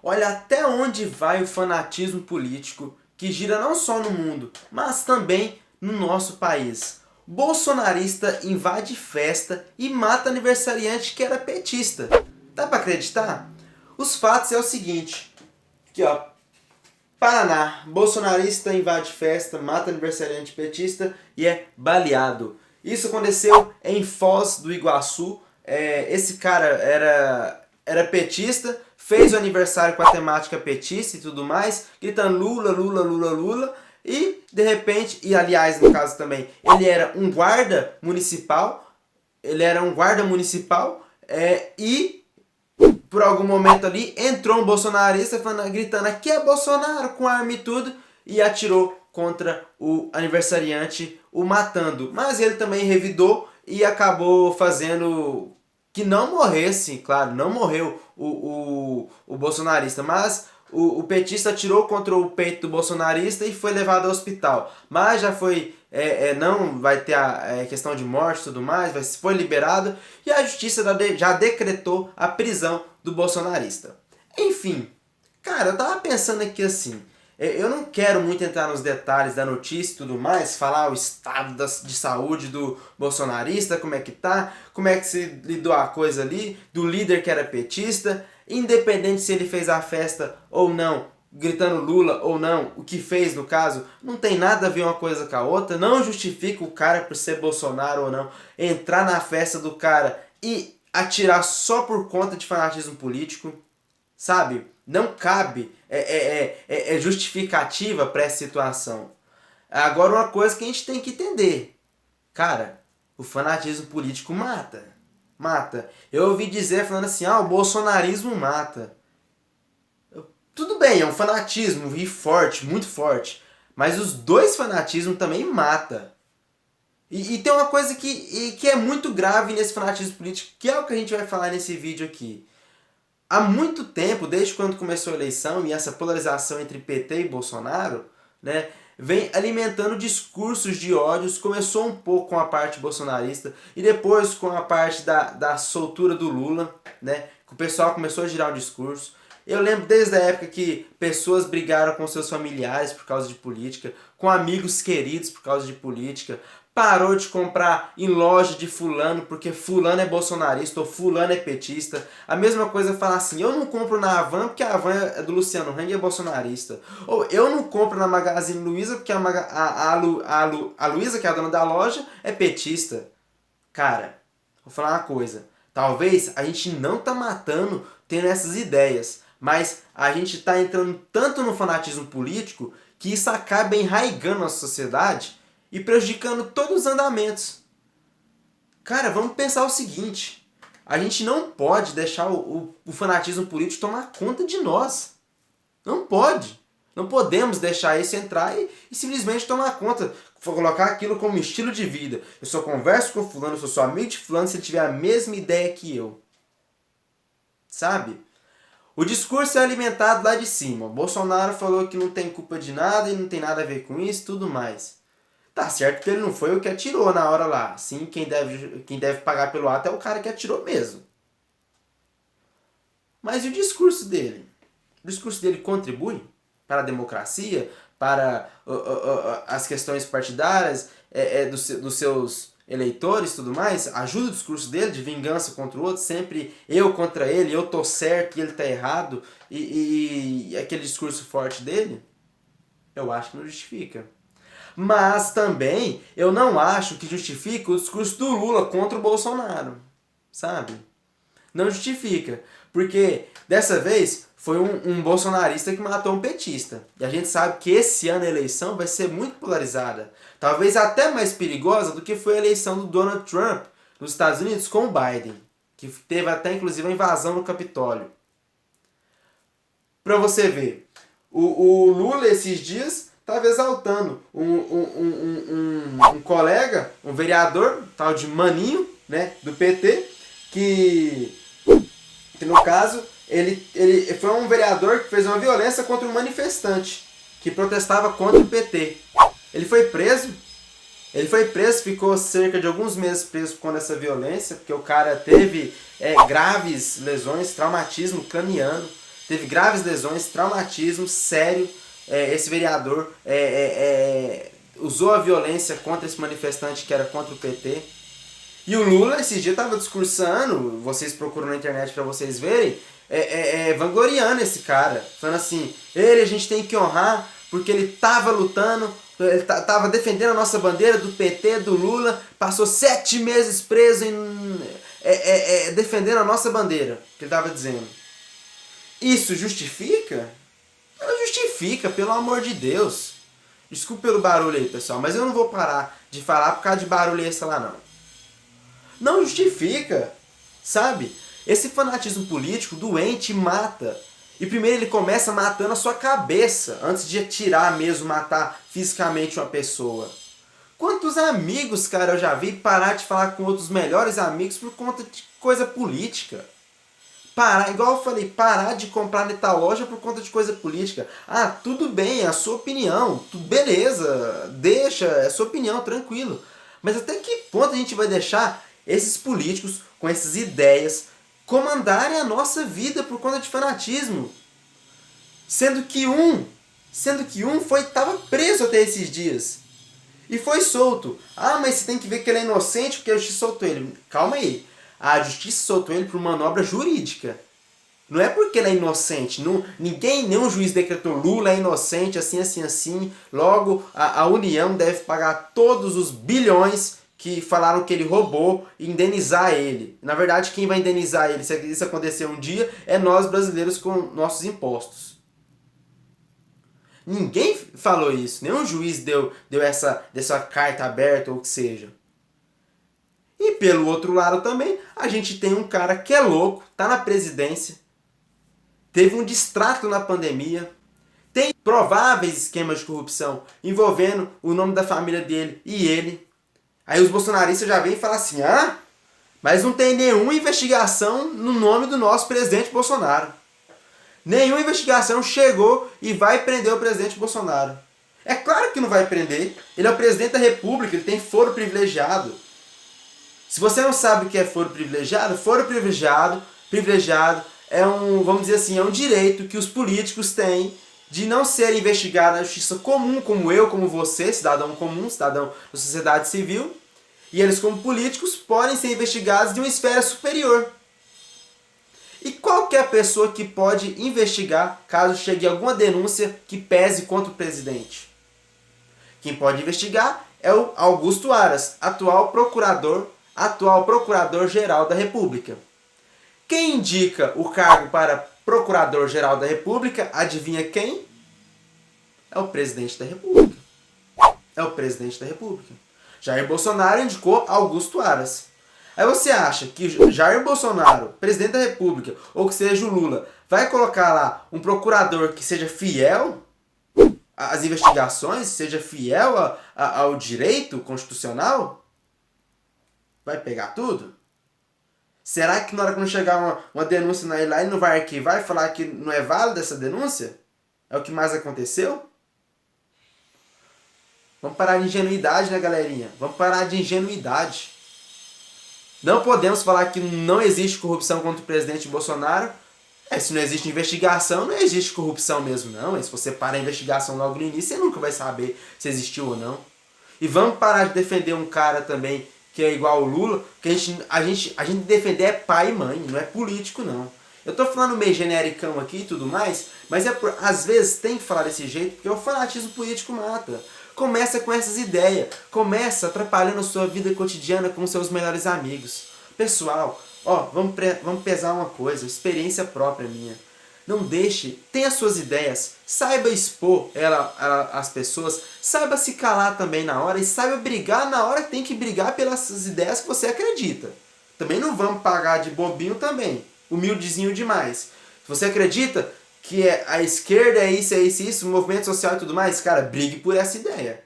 Olha até onde vai o fanatismo político que gira não só no mundo, mas também no nosso país. Bolsonarista invade festa e mata aniversariante que era petista. Dá pra acreditar? Os fatos é o seguinte. Aqui ó, Paraná, bolsonarista invade festa, mata aniversariante petista e é baleado. Isso aconteceu em Foz do Iguaçu. Esse cara era petista, fez o aniversário com a temática petista e tudo mais, gritando Lula, Lula, Lula, Lula. E de repente, e aliás no caso também, ele era um guarda municipal, e por algum momento ali, entrou um bolsonarista gritando aqui é Bolsonaro com arma e tudo e atirou contra o aniversariante, o matando. Mas ele também revidou e acabou fazendo que não morresse, claro, não morreu o bolsonarista, mas o petista atirou contra o peito do bolsonarista e foi levado ao hospital. Mas já foi, não vai ter a questão de morte e tudo mais, foi liberado e a justiça já decretou a prisão do bolsonarista. Enfim, cara, eu tava pensando aqui assim, eu não quero muito entrar nos detalhes da notícia e tudo mais, falar o estado de saúde do bolsonarista, como é que tá, como é que se lidou a coisa ali, do líder que era petista, independente se ele fez a festa ou não, gritando Lula ou não, o que fez no caso, não tem nada a ver uma coisa com a outra, não justifica o cara por ser Bolsonaro ou não, entrar na festa do cara e atirar só por conta de fanatismo político, sabe? Não cabe justificativa para essa situação. Agora uma coisa que a gente tem que entender. Cara, o fanatismo político mata. Mata. Eu ouvi dizer falando assim, o bolsonarismo mata. Tudo bem, é um fanatismo e forte, muito forte. Mas os dois fanatismos também mata. E tem uma coisa que é muito grave nesse fanatismo político, que é o que a gente vai falar nesse vídeo aqui. Há muito tempo, desde quando começou a eleição e essa polarização entre PT e Bolsonaro, né, vem alimentando discursos de ódios. Começou um pouco com a parte bolsonarista e depois com a parte da soltura do Lula, né, que o pessoal começou a girar o discurso. Eu lembro desde a época que pessoas brigaram com seus familiares por causa de política, com amigos queridos por causa de política, parou de comprar em loja de fulano porque fulano é bolsonarista ou fulano é petista. A mesma coisa falar assim, eu não compro na Havan porque a Havan é do Luciano Hang e é bolsonarista. Ou eu não compro na Magazine Luiza porque a Luiza, que é a dona da loja, é petista. Cara, vou falar uma coisa. Talvez a gente não tá matando tendo essas ideias, mas a gente tá entrando tanto no fanatismo político que isso acaba enraigando a sociedade e prejudicando todos os andamentos. Cara, vamos pensar o seguinte. A gente não pode deixar o fanatismo político tomar conta de nós. Não pode. Não podemos deixar isso entrar e simplesmente tomar conta. Colocar aquilo como estilo de vida. Eu só converso com fulano, eu sou amigo de fulano se ele tiver a mesma ideia que eu. Sabe? O discurso é alimentado lá de cima. O Bolsonaro falou que não tem culpa de nada e não tem nada a ver com isso e tudo mais. Tá certo que ele não foi o que atirou na hora lá. Sim, quem deve pagar pelo ato é o cara que atirou mesmo. Mas e o discurso dele? O discurso dele contribui para a democracia, para as questões partidárias dos seus eleitores e tudo mais? Ajuda o discurso dele de vingança contra o outro, sempre eu contra ele, eu tô certo e ele tá errado, e aquele discurso forte dele? Eu acho que não justifica. Mas também eu não acho que justifica o discurso do Lula contra o Bolsonaro, sabe? Não justifica, porque dessa vez foi um bolsonarista que matou um petista. E a gente sabe que esse ano a eleição vai ser muito polarizada. Talvez até mais perigosa do que foi a eleição do Donald Trump nos Estados Unidos com o Biden, que teve até inclusive a invasão no Capitólio. Pra você ver, o Lula esses dias estava exaltando um colega, um vereador, tal de Maninho, né, do PT, que no caso, ele foi um vereador que fez uma violência contra um manifestante que protestava contra o PT. Ele foi preso, ficou cerca de alguns meses preso por conta dessa violência, porque o cara teve graves lesões, traumatismo craniano, teve graves lesões, traumatismo sério. Esse vereador usou a violência contra esse manifestante que era contra o PT. E o Lula, esse dia, estava discursando, vocês procuram na internet para vocês verem, vangloriando esse cara. Falando assim, a gente tem que honrar porque ele estava lutando, ele estava defendendo a nossa bandeira do PT, do Lula, passou 7 meses preso defendendo a nossa bandeira, que ele estava dizendo. Isso justifica? Não justifica, pelo amor de Deus. Desculpa pelo barulho aí, pessoal, mas eu não vou parar de falar por causa de barulho extra lá, não. Não justifica, sabe? Esse fanatismo político doente mata. E primeiro ele começa matando a sua cabeça, antes de atirar mesmo, matar fisicamente uma pessoa. Quantos amigos, cara, eu já vi parar de falar com outros melhores amigos por conta de coisa política? Parar, igual eu falei, parar de comprar em tal loja por conta de coisa política. Ah, tudo bem, é a sua opinião, beleza, deixa, é a sua opinião, tranquilo. Mas até que ponto a gente vai deixar esses políticos com essas ideias comandarem a nossa vida por conta de fanatismo? Sendo que um estava preso até esses dias. E foi solto. Ah, mas você tem que ver que ele é inocente porque a justiça soltou ele. Calma aí. A justiça soltou ele por manobra jurídica. Não é porque ele é inocente. Não, nenhum juiz decretou Lula é inocente, assim. Logo, a União deve pagar todos os bilhões que falaram que ele roubou e indenizar ele. Na verdade, quem vai indenizar ele, se isso acontecer um dia, é nós brasileiros com nossos impostos. Ninguém falou isso. Nenhum juiz deu dessa carta aberta ou o que seja. E pelo outro lado também, a gente tem um cara que é louco, tá na presidência, teve um distrato na pandemia, tem prováveis esquemas de corrupção envolvendo o nome da família dele e ele. Aí os bolsonaristas já vêm e falam assim, mas não tem nenhuma investigação no nome do nosso presidente Bolsonaro. Nenhuma investigação chegou e vai prender o presidente Bolsonaro. É claro que não vai prender. Ele é o presidente da República, ele tem foro privilegiado. Se você não sabe o que é foro privilegiado é vamos dizer assim, é um direito que os políticos têm de não serem investigados na justiça comum, como eu, como você, cidadão comum, cidadão da sociedade civil, e eles, como políticos, podem ser investigados de uma esfera superior. E qual que é a pessoa que pode investigar caso chegue alguma denúncia que pese contra o presidente? Quem pode investigar é o Augusto Aras, atual Procurador-Geral da República. Quem indica o cargo para Procurador-Geral da República, adivinha quem? É o Presidente da República. Jair Bolsonaro indicou Augusto Aras. Aí você acha que Jair Bolsonaro, presidente da República, ou que seja o Lula, vai colocar lá um procurador que seja fiel às investigações, seja fiel ao direito constitucional? Vai pegar tudo? Será que na hora que não chegar uma denúncia lá, ele não vai arquivar e falar que não é válida essa denúncia? É o que mais aconteceu? Vamos parar de ingenuidade, né, galerinha? Vamos parar de ingenuidade. Não podemos falar que não existe corrupção contra o presidente Bolsonaro. Se não existe investigação, não existe corrupção mesmo, não. E se você parar a investigação logo no início, você nunca vai saber se existiu ou não. E vamos parar de defender um cara também que é igual o Lula, que a gente defender é pai e mãe, não é político, não. Eu tô falando meio genericão aqui e tudo mais, mas às vezes tem que falar desse jeito, porque o fanatismo político mata. Começa com essas ideias, começa atrapalhando a sua vida cotidiana com seus melhores amigos. Pessoal, vamos pesar uma coisa, experiência própria minha. Não deixe, tenha suas ideias, saiba expor às pessoas, saiba se calar também na hora e saiba brigar na hora que tem que brigar pelas ideias que você acredita. Também não vamos pagar de bobinho também, humildezinho demais. Se você acredita que a esquerda é isso, o movimento social e tudo mais, cara, brigue por essa ideia.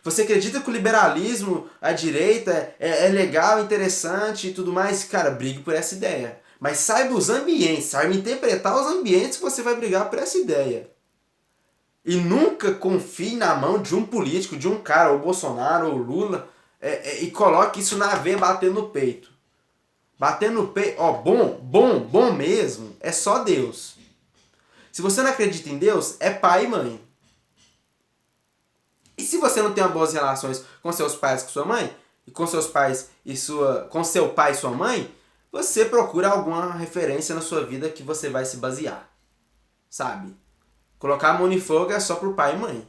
Você acredita que o liberalismo, a direita, é legal, interessante e tudo mais, cara, brigue por essa ideia. Mas saiba os ambientes, saiba interpretar os ambientes que você vai brigar por essa ideia. E nunca confie na mão de um político, de um cara, ou Bolsonaro, ou Lula, e coloque isso na veia batendo no peito. Batendo no peito, ó, bom mesmo, é só Deus. Se você não acredita em Deus, é pai e mãe. E se você não tem boas relações com seus pais e com sua mãe, e com seus pais e com seu pai e sua mãe, você procura alguma referência na sua vida que você vai se basear. Sabe? Colocar a mão em fogo é só por pai e mãe.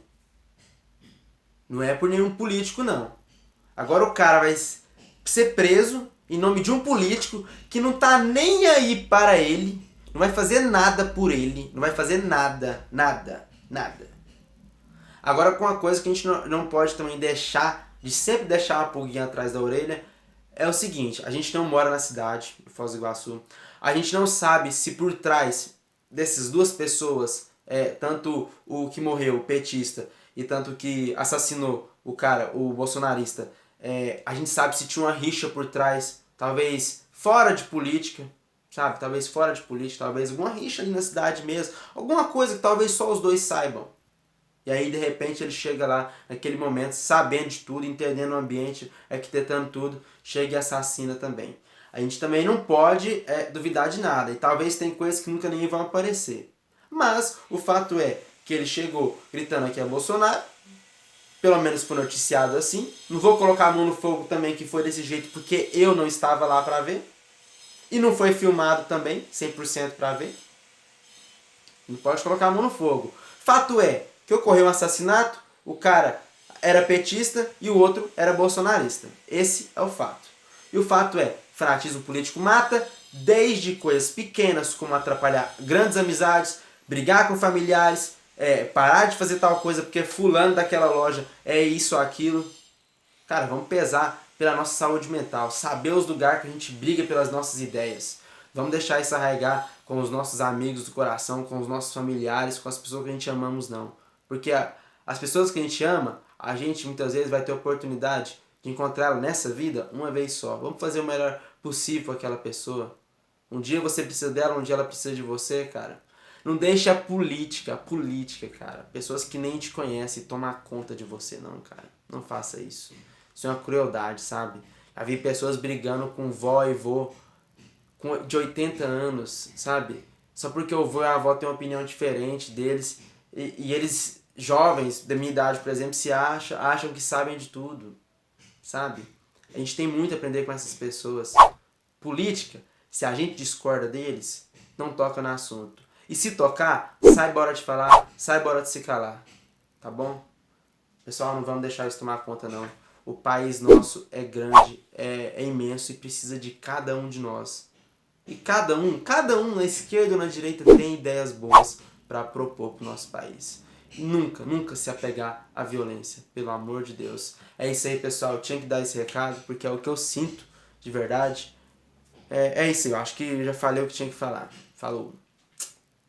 Não é por nenhum político, não. Agora o cara vai ser preso em nome de um político que não tá nem aí para ele, não vai fazer nada por ele, não vai fazer nada. Agora, com uma coisa que a gente não pode também deixar, de sempre deixar uma pulguinha atrás da orelha, é o seguinte: a gente não mora na cidade, em Foz do Iguaçu, a gente não sabe se por trás dessas duas pessoas, tanto o que morreu, o petista, e tanto o que assassinou o cara, o bolsonarista, a gente sabe se tinha uma rixa por trás, talvez fora de política, sabe? Talvez fora de política, talvez alguma rixa ali na cidade mesmo, alguma coisa que talvez só os dois saibam. E aí, de repente, ele chega lá, naquele momento, sabendo de tudo, entendendo o ambiente, arquitetando tudo, chega e assassina também. A gente também não pode duvidar de nada, e talvez tem coisas que nunca nem vão aparecer. Mas o fato é que ele chegou gritando aqui a Bolsonaro, pelo menos foi noticiado assim. Não vou colocar a mão no fogo também que foi desse jeito, porque eu não estava lá para ver. E não foi filmado também, 100% para ver. Não pode colocar a mão no fogo. Fato é que ocorreu um assassinato, o cara era petista e o outro era bolsonarista. Esse é o fato. E o fato é, fanatismo político mata, desde coisas pequenas como atrapalhar grandes amizades, brigar com familiares, parar de fazer tal coisa porque fulano daquela loja é isso ou aquilo. Cara, vamos pesar pela nossa saúde mental, saber os lugares que a gente briga pelas nossas ideias. Vamos deixar isso arraigar com os nossos amigos do coração, com os nossos familiares, com as pessoas que a gente amamos, não. Porque as pessoas que a gente ama, a gente muitas vezes vai ter oportunidade de encontrá-la nessa vida uma vez só. Vamos fazer o melhor possível com aquela pessoa. Um dia você precisa dela, um dia ela precisa de você, cara. Não deixe a política, cara. Pessoas que nem te conhecem tomar conta de você, não, cara. Não faça isso. Isso é uma crueldade, sabe? Já vi pessoas brigando com vó e vô de 80 anos, sabe? Só porque o vô e a avó têm uma opinião diferente deles. E eles, jovens, da minha idade, por exemplo, acham que sabem de tudo, sabe? A gente tem muito a aprender com essas pessoas. Política, se a gente discorda deles, não toca no assunto. E se tocar, sai bora de falar, sai bora de se calar. Tá bom? Pessoal, não vamos deixar isso tomar conta, não. O país nosso é grande, é imenso e precisa de cada um de nós. E cada um na esquerda ou na direita tem ideias boas para propor para o nosso país. Nunca se apegar à violência, pelo amor de Deus. É isso aí, pessoal. Eu tinha que dar esse recado porque é o que eu sinto de verdade. É isso aí, eu acho que já falei o que tinha que falar. Falou.